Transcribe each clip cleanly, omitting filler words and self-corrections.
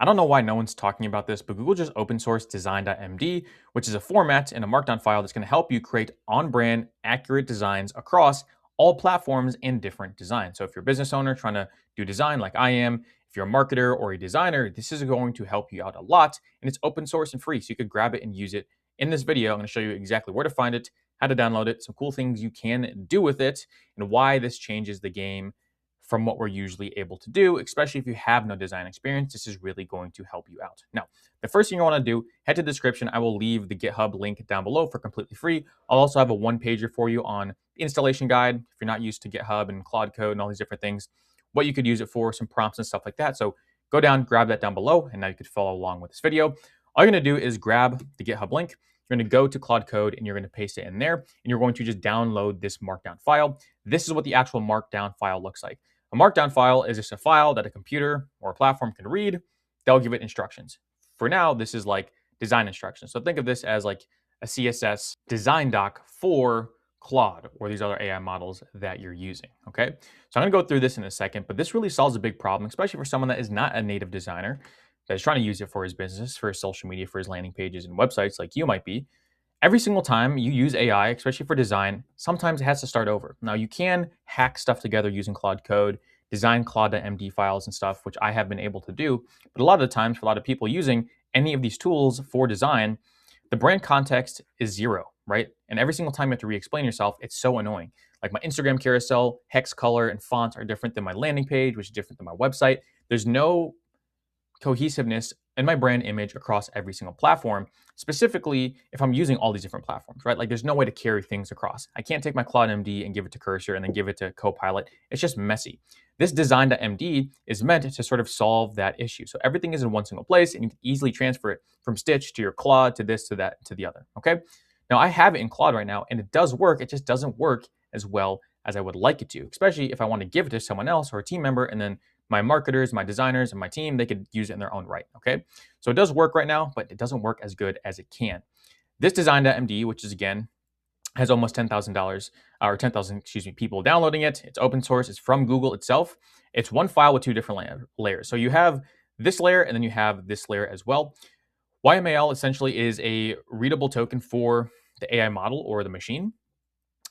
I don't know why no one's talking about this, but Google just open sourced design.md, which is a format and a markdown file that's going to help you create on-brand, accurate designs across all platforms and different designs. So if you're a business owner trying to do design like I am, if you're a marketer or a designer, this is going to help you out a lot. And it's open source and free, so you could grab it and use it. In this video, I'm going to show you exactly where to find it, how to download it, some cool things you can do with it, and why this changes the game from what we're usually able to do, especially if you have no design experience. This is really going to help you out. Now, the first thing you want to do, head to the description. I will leave the GitHub link down below for completely free. I'll also have a one-pager for you on the installation guide if you're not used to GitHub and Claude Code and all these different things, what you could use it for, some prompts and stuff like that. So go down, grab that down below, and now you could follow along with this video. All you're going to do is grab the GitHub link. You're going to go to Claude Code and you're going to paste it in there, and you're going to just download this markdown file. This is what the actual markdown file looks like. A markdown file is just a file that a computer or a platform can read. They'll give it instructions. For now, this is like design instructions. So think of this as like a CSS design doc for Claude or these other AI models that you're using, okay? So I'm gonna go through this in a second, but this really solves a big problem, especially for someone that is not a native designer, that is trying to use it for his business, for his social media, for his landing pages and websites like you might be. Every single time you use AI, especially for design, sometimes it has to start over. Now, you can hack stuff together using Claude Code, design Claude.md files and stuff, which I have been able to do. But a lot of the times, for a lot of people using any of these tools for design, the brand context is zero, right? And every single time you have to re-explain yourself, it's so annoying. Like my Instagram carousel, hex color and fonts are different than my landing page, which is different than my website. There's no cohesiveness in my brand image across every single platform, specifically if I'm using all these different platforms, right? Like there's no way to carry things across. I can't take my Claude MD and give it to Cursor and then give it to Copilot. It's just messy. This design.md is meant to sort of solve that issue. So everything is in one single place and you can easily transfer it from Stitch to your Claude to this, to that, to the other, okay? Now I have it in Claude right now and it does work. It just doesn't work as well as I would like it to, especially if I want to give it to someone else or a team member and then my marketers, my designers, and my team, they could use it in their own right, okay? So it does work right now, but it doesn't work as good as it can. This design.md, which is again, has almost $10,000 or 10,000, people downloading it. It's open source, it's from Google itself. It's one file with two different layers. So you have this layer and then you have this layer as well. YMAL essentially is a readable token for the AI model or the machine.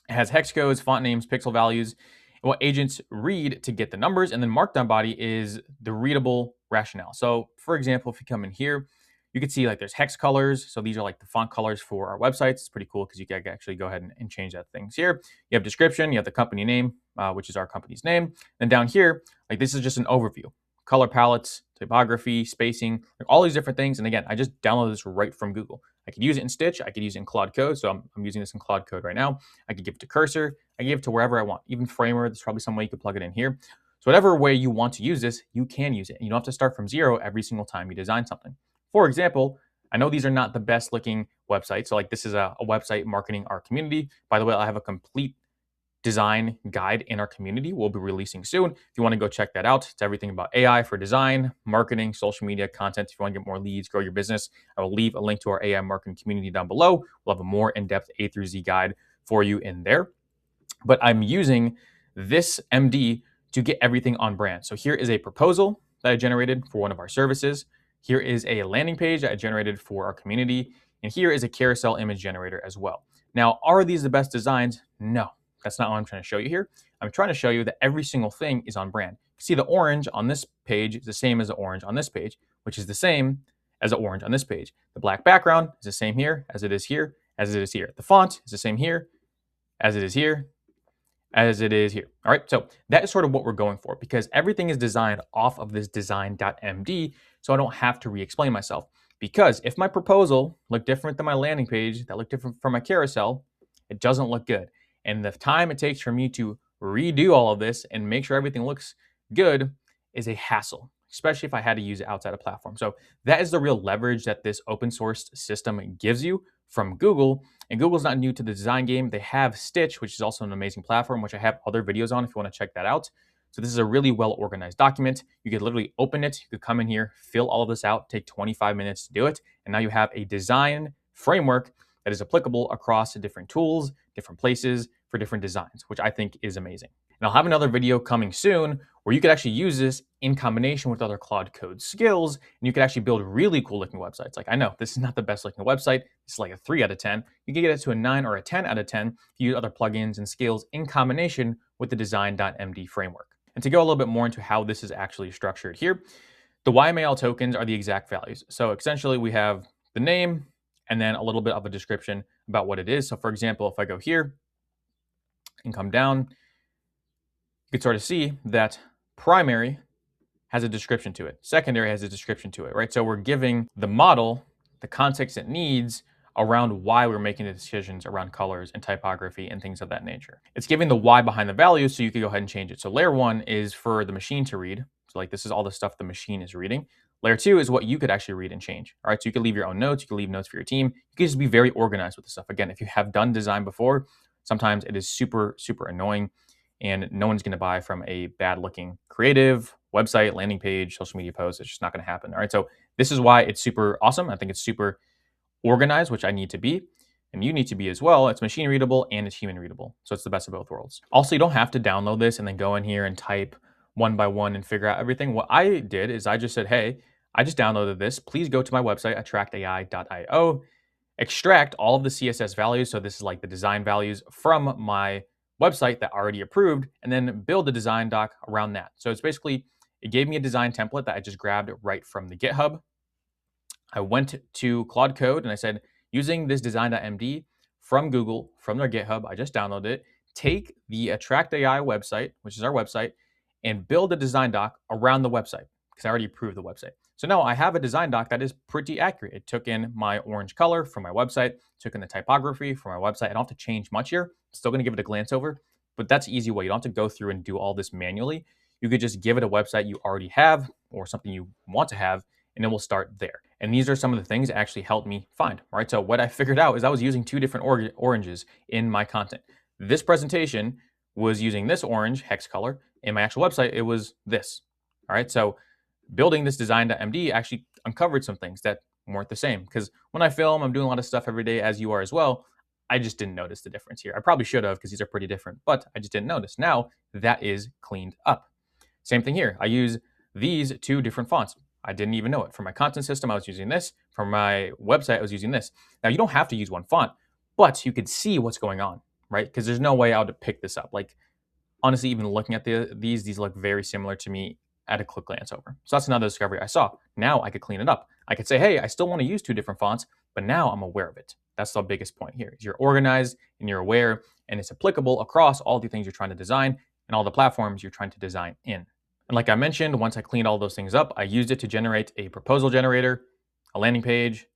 It has hex codes, font names, pixel values, what agents read to get the numbers, and then markdown body is the readable rationale. So for example, if you come in here, you can see like there's hex colors. So these are like the font colors for our websites. It's pretty cool because you can actually go ahead and change that things here. You have description, you have the company name, which is our company's name. And down here, like this is just an overview. Color palettes, typography, spacing, like all these different things. And again, I just downloaded this right from Google. I could use it in Stitch. I could use it in Claude Code. So I'm using this in Claude Code right now. I could give it to Cursor. I can give it to wherever I want. Even Framer, there's probably some way you could plug it in here. So whatever way you want to use this, you can use it. And you don't have to start from zero every single time you design something. For example, I know these are not the best looking websites. So like this is a website marketing our community. By the way, I have a complete design guide in our community we'll be releasing soon. If you want to go check that out, it's everything about AI for design, marketing, social media, content. If you want to get more leads, grow your business, I will leave a link to our AI marketing community down below. We'll have a more in-depth A through Z guide for you in there. But I'm using this MD to get everything on brand. So here is a proposal that I generated for one of our services. Here is a landing page that I generated for our community. And here is a carousel image generator as well. Now, are these the best designs? No. That's not what I'm trying to show you here. I'm trying to show you that every single thing is on brand. See, the orange on this page is the same as the orange on this page, which is the same as the orange on this page. The black background is the same here as it is here, as it is here. The font is the same here as it is here, as it is here. All right, so that is sort of what we're going for because everything is designed off of this design.md, so I don't have to re-explain myself. Because if my proposal looked different than my landing page, that looked different from my carousel, it doesn't look good. And the time it takes for me to redo all of this and make sure everything looks good is a hassle, especially if I had to use it outside a platform. So that is the real leverage that this open source system gives you from Google. And Google's not new to the design game. They have Stitch, which is also an amazing platform, which I have other videos on if you want to check that out. So this is a really well-organized document. You could literally open it. You could come in here, fill all of this out, take 25 minutes to do it. And now you have a design framework that is applicable across different tools, different places for different designs, which I think is amazing. And I'll have another video coming soon where you could actually use this in combination with other Claude Code skills, and you could actually build really cool looking websites. Like, I know this is not the best looking website. It's like a 3 out of 10. You can get it to a 9 or a 10 out of 10 if you use other plugins and skills in combination with the design.md framework. And to go a little bit more into how this is actually structured here, the YML tokens are the exact values. So essentially we have the name and then a little bit of a description about what it is. So for example, if I go here and come down, you can sort of see that primary has a description to it. Secondary has a description to it, right? So we're giving the model the context it needs around why we're making the decisions around colors and typography and things of that nature. It's giving the why behind the value, so you can go ahead and change it. So layer 1 is for the machine to read. So like this is all the stuff the machine is reading. Layer 2 is what you could actually read and change. All right, so you can leave your own notes. You can leave notes for your team. You can just be very organized with this stuff. Again, if you have done design before, sometimes it is super, super annoying and no one's going to buy from a bad looking creative website, landing page, social media post. It's just not going to happen. All right. So this is why it's super awesome. I think it's super organized, which I need to be, and you need to be as well. It's machine readable and it's human readable. So it's the best of both worlds. Also, you don't have to download this and then go in here and type one by one and figure out everything. What I did is I just said, hey, I just downloaded this. Please go to my website, attractai.io, extract all of the CSS values. So this is like the design values from my website that already approved, and then build a design doc around that. So it's basically, it gave me a design template that I just grabbed right from the GitHub. I went to Claude Code and I said, using this design.md from Google, from their GitHub, I just downloaded it, take the Attract AI website, which is our website, and build a design doc around the website because I already approved the website. So now I have a design doc that is pretty accurate. It took in my orange color from my website, took in the typography from my website. I don't have to change much here. I'm still going to give it a glance over, but that's an easy way. You don't have to go through and do all this manually. You could just give it a website you already have or something you want to have, and it will start there. And these are some of the things that actually helped me find, right? So what I figured out is I was using two different oranges in my content. This presentation was using this orange hex color. In my actual website, it was this, all right? So building this design.md actually uncovered some things that weren't the same. Because when I film, I'm doing a lot of stuff every day, as you are as well. I just didn't notice the difference here. I probably should have because these are pretty different, but I just didn't notice. Now that is cleaned up. Same thing here. I use these two different fonts. I didn't even know it. For my content system, I was using this. For my website, I was using this. Now, you don't have to use one font, but you could see what's going on, right? Because there's no way I would pick this up. Like, honestly, even looking at these look very similar to me at a quick glance over. So that's another discovery I saw. Now I could clean it up. I could say, hey, I still want to use two different fonts, but now I'm aware of it. That's the biggest point here. Is you're organized and you're aware, and it's applicable across all the things you're trying to design and all the platforms you're trying to design in. And like I mentioned, once I cleaned all those things up, I used it to generate a proposal generator, a landing page,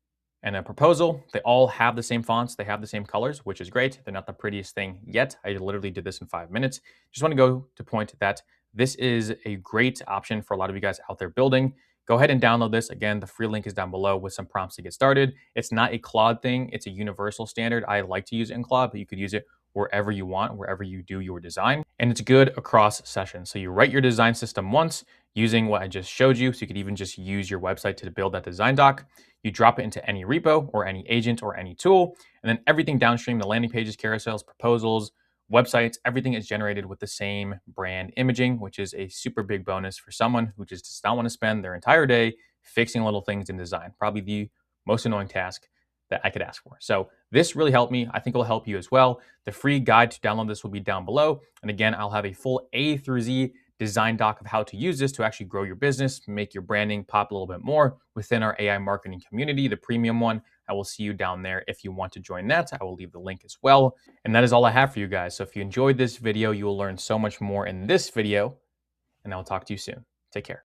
and a proposal. They all have the same fonts. They have the same colors, which is great. They're not the prettiest thing yet. I literally did this in 5 minutes. Just want to go to point that this is a great option for a lot of you guys out there building. Go ahead and download this. Again, the free link is down below with some prompts to get started. It's not a Claude thing. It's a universal standard. I like to use it in Claude, but you could use it wherever you want, wherever you do your design. And it's good across sessions. So you write your design system once using what I just showed you. So you could even just use your website to build that design doc. You drop it into any repo or any agent or any tool, and then everything downstream, the landing pages, carousels, proposals, websites, everything is generated with the same brand imaging, which is a super big bonus for someone who just does not want to spend their entire day fixing little things in design. Probably the most annoying task that I could ask for. So this really helped me. I think it will help you as well. The free guide to download this will be down below. And again, I'll have a full A through Z design doc of how to use this to actually grow your business, make your branding pop a little bit more within our AI marketing community, the premium one. I will see you down there if you want to join that. I will leave the link as well. And that is all I have for you guys. So if you enjoyed this video, you will learn so much more in this video, and I'll talk to you soon. Take care.